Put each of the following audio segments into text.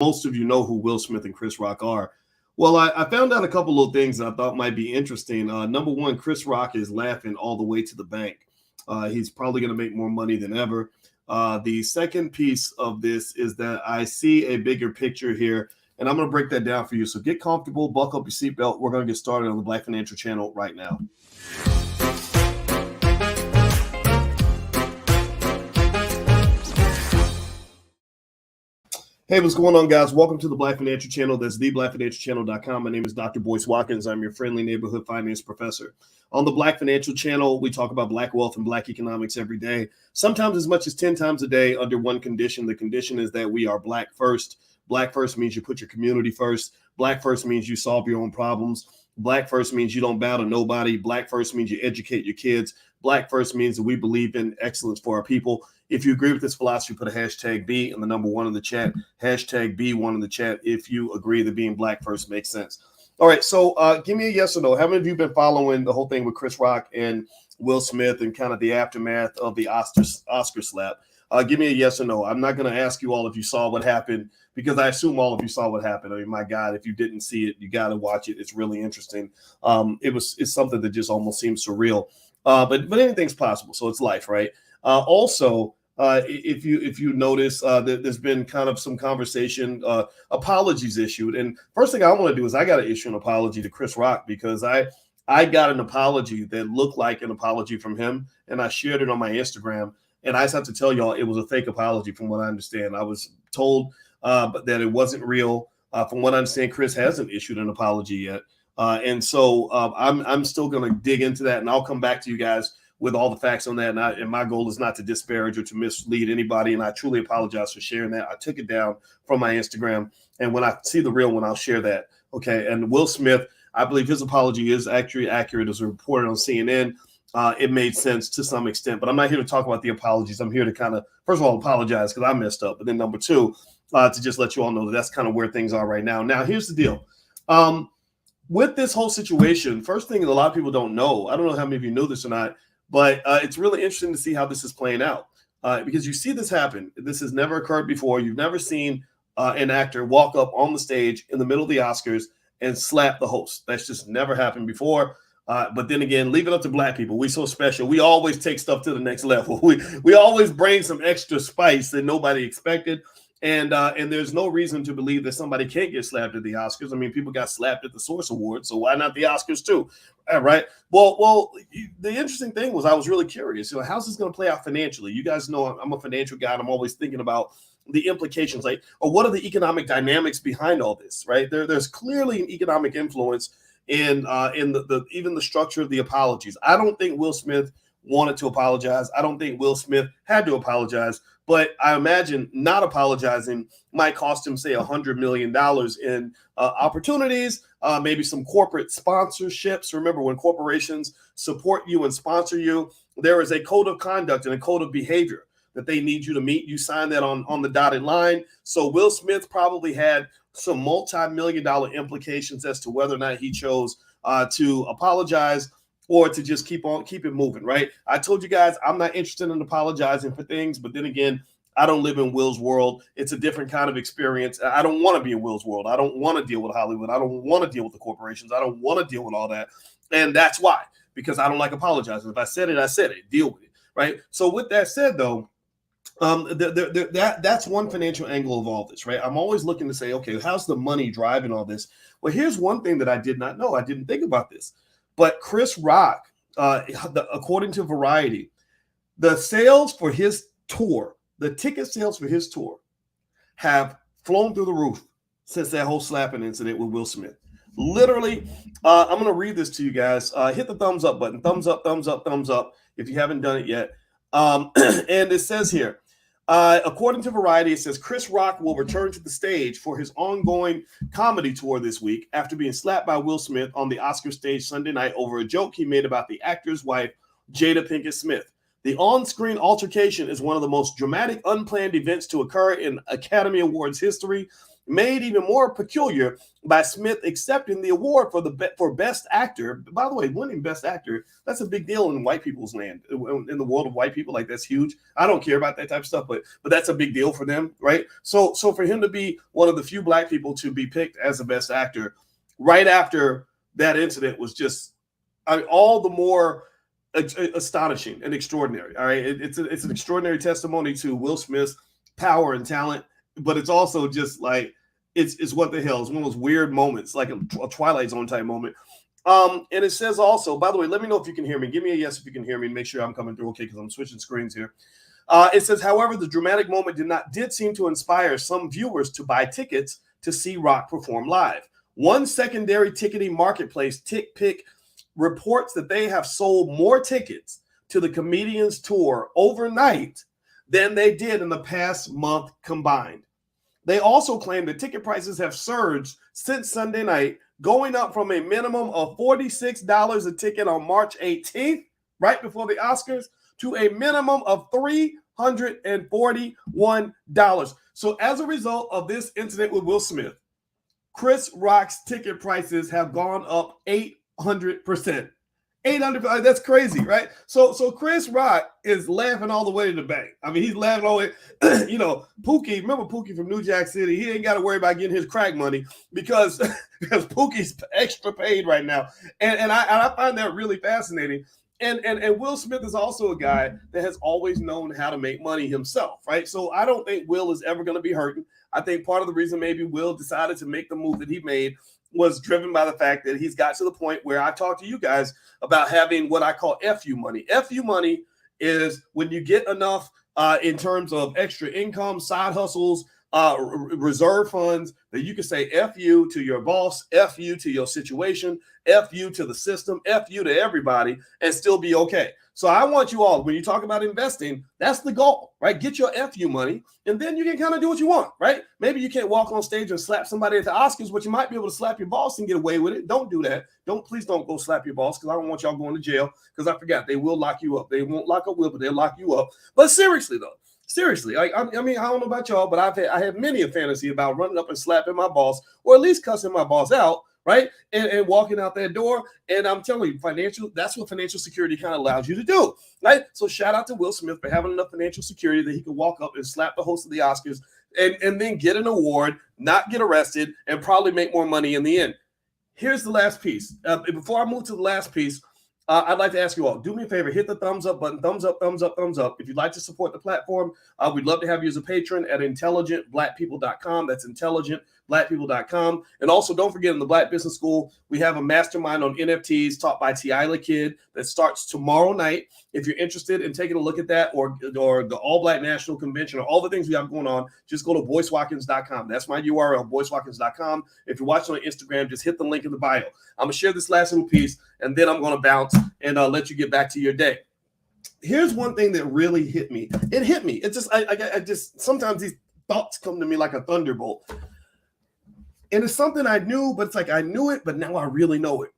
most of you know who Will Smith and Chris Rock are. Well, I found out a couple little things that I thought might be interesting. Number one, Chris Rock is laughing all the way to the bank. He's probably going to make more money than ever. The second piece of this is that I see a bigger picture here, and I'm going to break that down for you. So get comfortable, buckle up your seatbelt. We're going to get started on the Black Financial Channel right now. Hey, what's going on, guys? Welcome to the Black Financial Channel. That's theblackfinancialchannel.com. My name is Dr. Boyce Watkins. I'm your friendly neighborhood finance professor. On the Black Financial Channel, we talk about Black wealth and Black economics every day, sometimes as much as 10 times a day under one condition. The condition is that we are Black first. Black first means you put your community first. Black first means you solve your own problems. Black first means you don't bow to nobody. Black first means you educate your kids. Black first means that we believe in excellence for our people. If you agree with this philosophy, put a hashtag B and the number one in the chat, hashtag B1 in the chat if you agree that being Black first makes sense. All right, so give me a yes or no. How many of you been following the whole thing with Chris Rock and Will Smith and kind of the aftermath of the Oscar slap? Give me a yes or no. I'm not going to ask you all if you saw what happened, because I assume all of you saw what happened. I mean, my God, if you didn't see it, you got to watch it. It's really interesting. It's something that just almost seems surreal. But anything's possible. So it's life, right? Also, if you notice, there's been kind of some conversation, apologies issued. And first thing I want to do is I got to issue an apology to Chris Rock, because I got an apology that looked like an apology from him, and I shared it on my Instagram. And I just have to tell y'all, it was a fake apology from what I understand. I was told that it wasn't real. From what I understand, Chris hasn't issued an apology yet. And so I'm still going to dig into that, and I'll come back to you guys with all the facts on that. And my goal is not to disparage or to mislead anybody. And I truly apologize for sharing that. I took it down from my Instagram, and when I see the real one, I'll share that. Okay. And Will Smith, I believe his apology is actually accurate as reported on CNN. It made sense to some extent, but I'm not here to talk about the apologies. I'm here to kind of, first of all, apologize because I messed up. But then number two, to just let you all know that that's kind of where things are right now. Now, here's the deal. With this whole situation, first thing that a lot of people don't know, I don't know how many of you know this or not, but it's really interesting to see how this is playing out, because you see this happen. This has never occurred before. You've never seen an actor walk up on the stage in the middle of the Oscars and slap the host. That's just never happened before. But then again, leave it up to Black people. We so special. We always take stuff to the next level. We always bring some extra spice that nobody expected. And there's no reason to believe that somebody can't get slapped at the Oscars. I mean, people got slapped at the Source Awards, so why not the Oscars too? All right. Well, the interesting thing was I was really curious. How's this going to play out financially? You guys know I'm a financial guy, and I'm always thinking about the implications, or what are the economic dynamics behind all this, right? There's clearly an economic influence in even the structure of the apologies. I don't think Will Smith wanted to apologize. I don't think Will Smith had to apologize. But I imagine not apologizing might cost him, say, $100 million in opportunities, maybe some corporate sponsorships. Remember, when corporations support you and sponsor you, there is a code of conduct and a code of behavior that they need you to meet. You sign that on the dotted line. So Will Smith probably had some multi-million-dollar implications as to whether or not he chose to apologize or to just keep it moving, right? I told you guys I'm not interested in apologizing for things, but then again, I don't live in Will's world. It's a different kind of experience. I don't want to be in Will's world. I don't want to deal with Hollywood. I don't want to deal with the corporations. I don't want to deal with all that. And that's why, because I don't like apologizing. If I said it, I said it. Deal with it, right? So with that said, though, that's one financial angle of all this, right? I'm always looking to say, okay, how's the money driving all this? Well, here's one thing that I did not know. I didn't think about this. But Chris Rock, according to Variety, the sales for his tour, the ticket sales for his tour, have flown through the roof since that whole slapping incident with Will Smith. Literally, I'm going to read this to you guys. Hit the thumbs up button. Thumbs up, thumbs up, thumbs up if you haven't done it yet. And it says here, according to Variety, it says Chris Rock will return to the stage for his ongoing comedy tour this week after being slapped by Will Smith on the Oscar stage Sunday night over a joke he made about the actor's wife, Jada Pinkett Smith. The on-screen altercation is one of the most dramatic, unplanned events to occur in Academy Awards history. made even more peculiar by Smith accepting the award for Best Actor. By the way, winning Best Actor, that's a big deal in white people's land, in the world of white people. Like, that's huge. I don't care about that type of stuff, but that's a big deal for them, right? So for him to be one of the few black people to be picked as the Best Actor right after that incident was just all the more astonishing and extraordinary. All right, it's an extraordinary testimony to Will Smith's power and talent, but it's also just like it's what the hell. It's one of those weird moments, like a Twilight Zone type moment. And it says also, by the way, let me know if you can hear me. Give me a yes if you can hear me, and make sure I'm coming through okay, because I'm switching screens here. It says, however, the dramatic moment did seem to inspire some viewers to buy tickets to see Rock perform live. One secondary ticketing marketplace, TickPick, reports that they have sold more tickets to the comedian's tour overnight than they did in the past month combined. They also claim that ticket prices have surged since Sunday night, going up from a minimum of $46 a ticket on March 18th, right before the Oscars, to a minimum of $341. So as a result of this incident with Will Smith, Chris Rock's ticket prices have gone up 800%. 800, that's crazy, right? So Chris Rock is laughing all the way to the bank. I mean, he's laughing all the way. Pookie, remember Pookie from New Jack City? He ain't got to worry about getting his crack money because Pookie's extra paid right now. And I find that really fascinating. And Will Smith is also a guy that has always known how to make money himself, right? So I don't think Will is ever going to be hurting. I think part of the reason maybe Will decided to make the move that he made was driven by the fact that he's got to the point where I talked to you guys about having what I call FU money. FU money is when you get enough in terms of extra income, side hustles, reserve funds, that you can say FU to your boss, FU to your situation, FU to the system, FU to everybody, and still be okay. So I want you all, when you talk about investing, that's the goal, right? Get your FU money, and then you can kind of do what you want, right? Maybe you can't walk on stage and slap somebody at the Oscars, but you might be able to slap your boss and get away with it. Don't do that. Please don't go slap your boss, because I don't want y'all going to jail, because I forgot, they will lock you up. They won't lock up Will, but they'll lock you up. But seriously, though, like, I mean, I don't know about y'all, but I have many a fantasy about running up and slapping my boss, or at least cussing my boss out, right? And walking out that door. And I'm telling you, that's what financial security kind of allows you to do, right? So shout out to Will Smith for having enough financial security that he can walk up and slap the host of the Oscars and then get an award, not get arrested, and probably make more money in the end. Here's the last piece. Before I move to the last piece, I'd like to ask you all, do me a favor, hit the thumbs up button, thumbs up, thumbs up, thumbs up. If you'd like to support the platform, we'd love to have you as a patron at intelligentblackpeople.com. That's intelligentblackpeople.com. And also, don't forget, in the Black Business School, we have a mastermind on NFTs taught by Tiala Kidd that starts tomorrow night. If you're interested in taking a look at that, or the All Black National Convention, or all the things we have going on, just go to boycewatkins.com. That's my URL, boycewatkins.com. If you're watching on Instagram, just hit the link in the bio. I'm going to share this last little piece, and then I'm going to bounce and let you get back to your day. Here's one thing that really hit me. It hit me. It's just, I just, sometimes these thoughts come to me like a thunderbolt. And it's something I knew, but it's like I knew it, but now I really know it.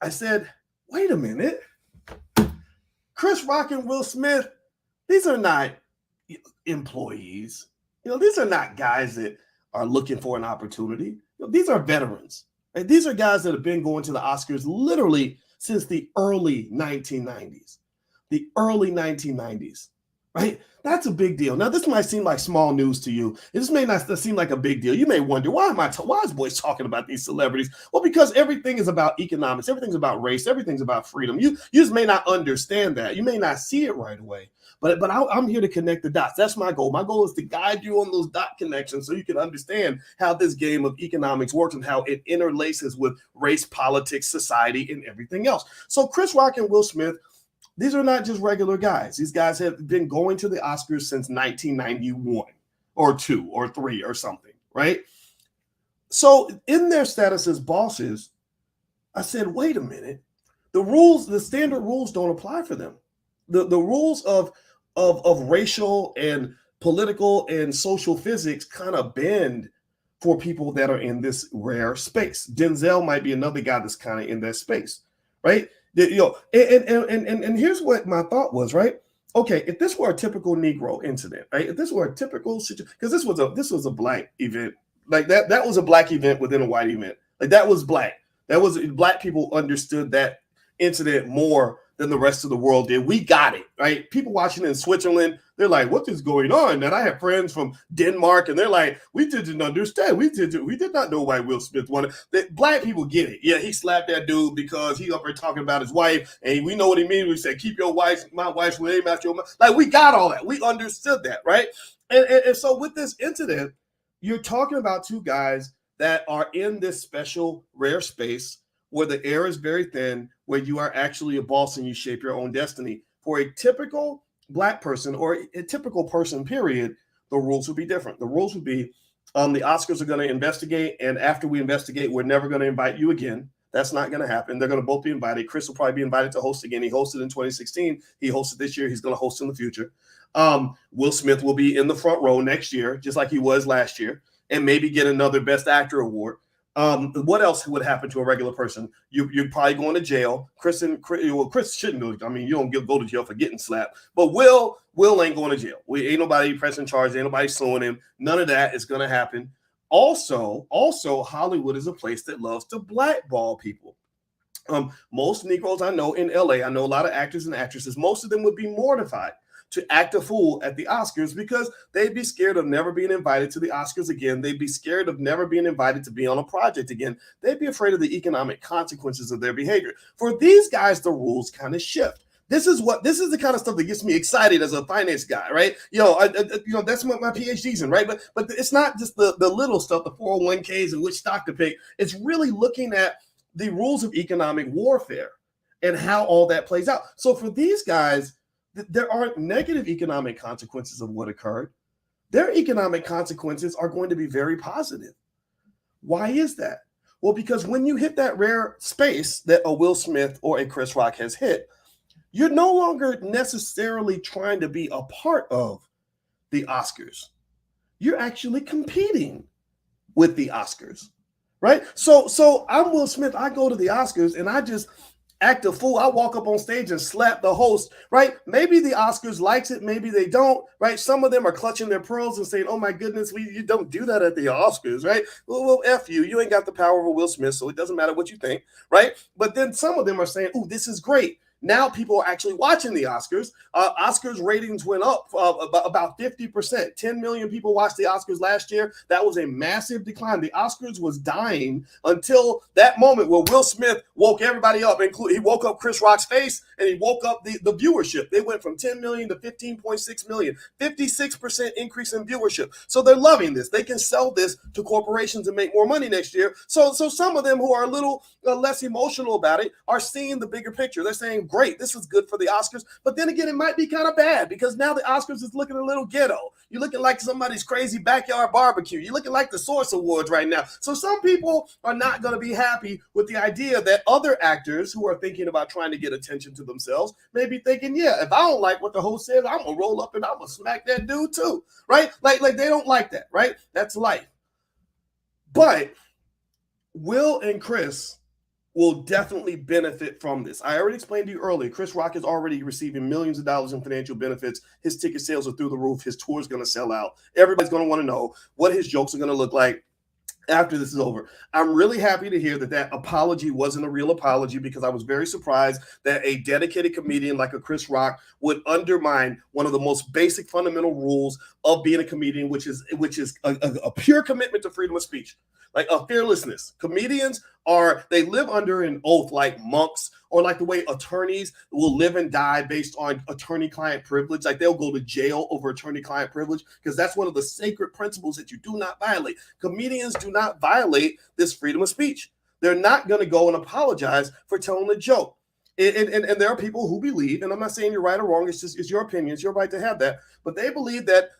I said, wait a minute. Chris Rock and Will Smith, these are not employees. These are not guys that are looking for an opportunity. These are veterans. And these are guys that have been going to the Oscars literally since the early 1990s. The early 1990s, right? That's a big deal. Now, this might seem like small news to you. This may not seem like a big deal. You may wonder, why is Boyce talking about these celebrities? Well, because everything is about economics. Everything's about race. Everything's about freedom. You just may not understand that. You may not see it right away. But I'm here to connect the dots. That's my goal. My goal is to guide you on those dot connections so you can understand how this game of economics works and how it interlaces with race, politics, society, and everything else. So Chris Rock and Will Smith, these are not just regular guys. These guys have been going to the Oscars since 1991 or 2 or 3 or something, right? So in their status as bosses, I said, wait a minute. The standard rules don't apply for them. The rules of racial and political and social physics kind of bend for people that are in this rare space. Denzel might be another guy that's kind of in that space, right? And here's what my thought was, right? Okay, if this were a typical Negro incident, right? If this were a typical situation, because this was a black event, Like that was a black event within a white event. Like that was black. That was black people understood that incident more than the rest of the world did. We got it, right? People watching in Switzerland, they're like, what is going on? And I have friends from Denmark, and they're like, we didn't understand. We did not know why Will Smith wanted. Black people get it. Yeah, he slapped that dude because he up there talking about his wife, and we know what he means. We say, keep your wife, my wife's name after your wife. Like, we got all that. We understood that, right? And so with this incident, you're talking about two guys that are in this special rare space where the air is very thin, where you are actually a boss and you shape your own destiny. For a typical black person or a typical person, period, the rules would be different. The rules would be the Oscars are going to investigate, and after we investigate, we're never going to invite you again. That's not going to happen. They're going to both be invited. Chris will probably be invited to host again. He hosted in 2016. He hosted this year. He's going to host in the future. Will Smith will be in the front row next year, just like he was last year, and maybe get another Best Actor award. What else would happen to a regular person? You're probably going to jail. Chris shouldn't go. I mean, you don't go to jail for getting slapped. But Will ain't going to jail. Ain't nobody pressing charges. Ain't nobody suing him. None of that is going to happen. Also, Hollywood is a place that loves to blackball people. Most Negroes I know in LA, I know a lot of actors and actresses. Most of them would be mortified to act a fool at the Oscars because they'd be scared of never being invited to the Oscars again. They'd be scared of never being invited to be on a project again. They'd be afraid of the economic consequences of their behavior. For these guys, the rules kind of shift. This is the kind of stuff that gets me excited as a finance guy, right? That's what my PhD's in, right? But it's not just the little stuff, the 401ks and which stock to pick. It's really looking at the rules of economic warfare and how all that plays out. So for these guys, there aren't negative economic consequences of what occurred. Their economic consequences are going to be very positive. Why is that? Well, because when you hit that rare space that a Will Smith or a Chris Rock has hit, you're no longer necessarily trying to be a part of the Oscars. You're actually competing with the Oscars, right? So I'm Will Smith. I go to the Oscars and I just act a fool. I walk up on stage and slap the host, right? Maybe the Oscars likes it, maybe they don't, right? Some of them are clutching their pearls and saying, oh my goodness, you don't do that at the Oscars, right? Well, F you. You ain't got the power of a Will Smith, so it doesn't matter what you think, right? But then some of them are saying, oh, this is great. Now people are actually watching the Oscars. Oscars ratings went up about 50%. 10 million people watched the Oscars last year. That was a massive decline. The Oscars was dying until that moment where Will Smith woke everybody up. He woke up Chris Rock's face and he woke up the viewership. They went from 10 million to 15.6 million, 56% increase in viewership. So they're loving this. They can sell this to corporations and make more money next year. So some of them who are a little less emotional about it are seeing the bigger picture. They're saying, great, this is good for the Oscars. But then again, it might be kind of bad because now the Oscars is looking a little ghetto. You're looking like somebody's crazy backyard barbecue. You're looking like the Source Awards right now. So some people are not going to be happy with the idea that other actors who are thinking about trying to get attention to themselves may be thinking, yeah, if I don't like what the host says, I'm going to roll up and I'm going to smack that dude too, right? Like they don't like that, right? That's life. But Will and Chris will definitely benefit from this. I already explained to you earlier, Chris Rock is already receiving millions of dollars in financial benefits. His ticket sales are through the roof. His tour is going to sell out. Everybody's going to want to know what his jokes are going to look like after this is over. I'm really happy to hear that apology wasn't a real apology because I was very surprised that a dedicated comedian like a Chris Rock would undermine one of the most basic fundamental rules of being a comedian, which is a pure commitment to freedom of speech, like a fearlessness. Comedians they live under an oath like monks, or like the way attorneys will live and die based on attorney-client privilege. Like they'll go to jail over attorney-client privilege because that's one of the sacred principles that you do not violate. Comedians do not violate this freedom of speech. They're not going to go and apologize for telling a joke. And there are people who believe, and I'm not saying you're right or wrong, it's your opinion, it's your right to have that, but they believe that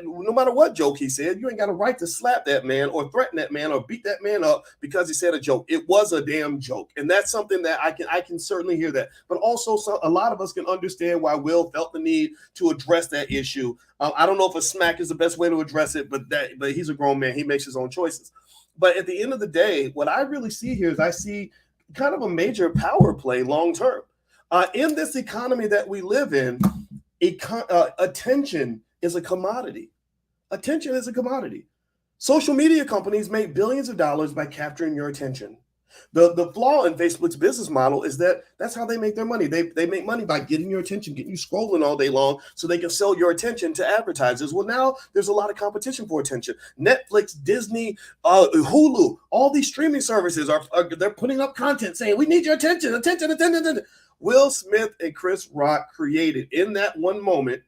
no matter what joke he said, you ain't got a right to slap that man or threaten that man or beat that man up because he said a joke. It was a damn joke. And that's something that I can certainly hear that. But also a lot of us can understand why Will felt the need to address that issue. I don't know if a smack is the best way to address it, but he's a grown man. He makes his own choices. But at the end of the day, what I really see here is I see kind of a major power play long term. In this economy that we live in, attention is a commodity. Attention is a commodity. Social media companies make billions of dollars by capturing your attention. The flaw in Facebook's business model is that that's how they make their money. They make money by getting your attention, getting you scrolling all day long so they can sell your attention to advertisers. Well, now there's a lot of competition for attention. Netflix, Disney, Hulu, all these streaming services are they're putting up content saying, we need your attention, attention, attention, attention. Will Smith and Chris Rock created in that one moment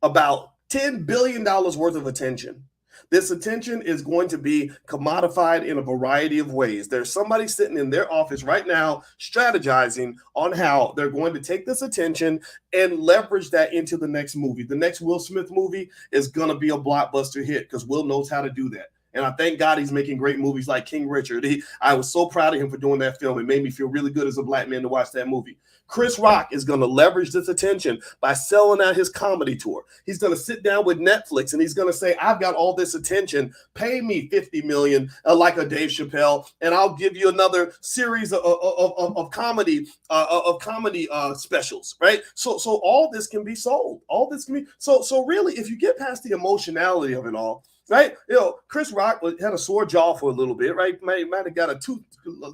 about $10 billion worth of attention. This attention is going to be commodified in a variety of ways. There's somebody sitting in their office right now strategizing on how they're going to take this attention and leverage that into the next movie. The next Will Smith movie is going to be a blockbuster hit because Will knows how to do that. And I thank God he's making great movies like King Richard. I was so proud of him for doing that film. It made me feel really good as a black man to watch that movie. Chris Rock is going to leverage this attention by selling out his comedy tour. He's going to sit down with Netflix and he's going to say, I've got all this attention. Pay me $50 million like a Dave Chappelle, and I'll give you another series of comedy specials, right? So all this can be sold. All this can be so really, if you get past the emotionality of it all, right? Chris Rock had a sore jaw for a little bit, right? Might have got a tooth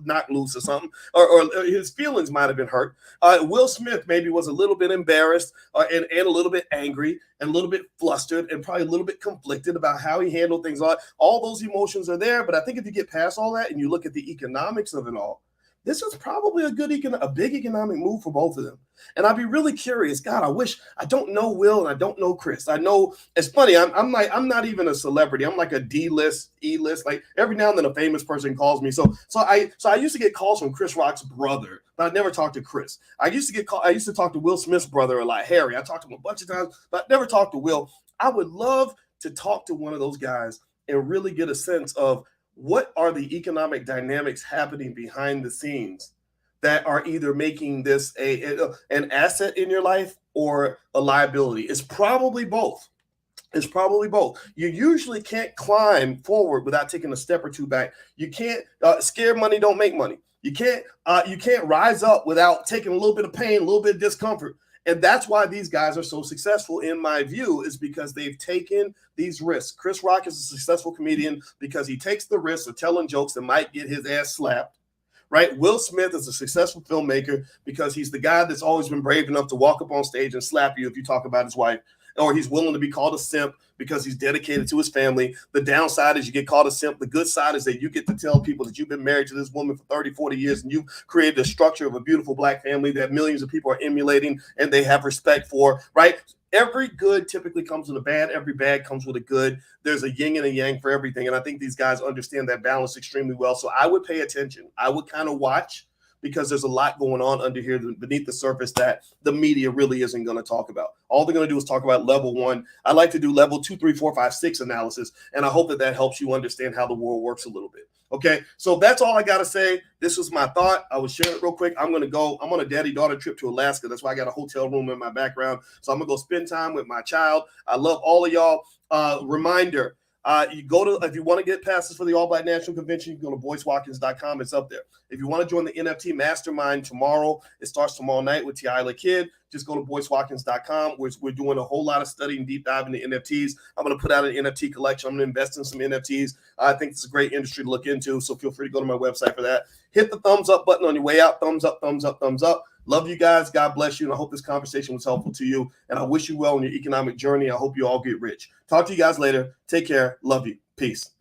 knocked loose or something, or his feelings might have been hurt. Will Smith maybe was a little bit embarrassed and a little bit angry and a little bit flustered and probably a little bit conflicted about how he handled things. All those emotions are there, but I think if you get past all that and you look at the economics of it all, this is probably a big economic move for both of them. And I'd be really curious. God, I don't know Will and I don't know Chris. I know it's funny. I'm not even a celebrity. I'm like a D-list, E-list. Like every now and then a famous person calls me. So I used to get calls from Chris Rock's brother, but I never talked to Chris. I used to talk to Will Smith's brother a lot, Harry. I talked to him a bunch of times, but I never talked to Will. I would love to talk to one of those guys and really get a sense of what are the economic dynamics happening behind the scenes that are either making this an asset in your life or a liability. It's probably both. You usually can't climb forward without taking a step or two back. You can't scared money don't make money. You can't rise up without taking a little bit of pain, a little bit of discomfort. And that's why these guys are so successful, in my view, is because they've taken these risks. Chris Rock is a successful comedian because he takes the risk of telling jokes that might get his ass slapped, right? Will Smith is a successful filmmaker because he's the guy that's always been brave enough to walk up on stage and slap you if you talk about his wife. Or he's willing to be called a simp because he's dedicated to his family. The downside is you get called a simp. The good side is that you get to tell people that you've been married to this woman for 30, 40 years and you've created a structure of a beautiful black family that millions of people are emulating and they have respect for, right? Every good typically comes with a bad. Every bad comes with a good. There's a yin and a yang for everything. And I think these guys understand that balance extremely well. So I would pay attention. I would kind of watch, because there's a lot going on under here beneath the surface that the media really isn't going to talk about. All they're going to do is talk about level 1. I like to do level 2, 3, 4, 5, 6 analysis, and I hope that helps you understand how the world works a little bit. Okay, so that's all I got to say. This was my thought. I was sharing it real quick. I'm on a daddy-daughter trip to Alaska. That's why I got a hotel room in my background. So I'm going to go spend time with my child. I love all of y'all. Reminder, if you want to get passes for the All Black National Convention, you can go to boycewatkins.com. It's up there. If you want to join the NFT Mastermind tomorrow, it starts tomorrow night with T.I. Kid. Just go to boycewatkins.com. We're doing a whole lot of study and deep dive into NFTs. I'm going to put out an NFT collection. I'm going to invest in some NFTs. I think it's a great industry to look into, so feel free to go to my website for that. Hit the thumbs up button on your way out. Thumbs up, thumbs up, thumbs up. Love you guys. God bless you. And I hope this conversation was helpful to you. And I wish you well in your economic journey. I hope you all get rich. Talk to you guys later. Take care. Love you. Peace.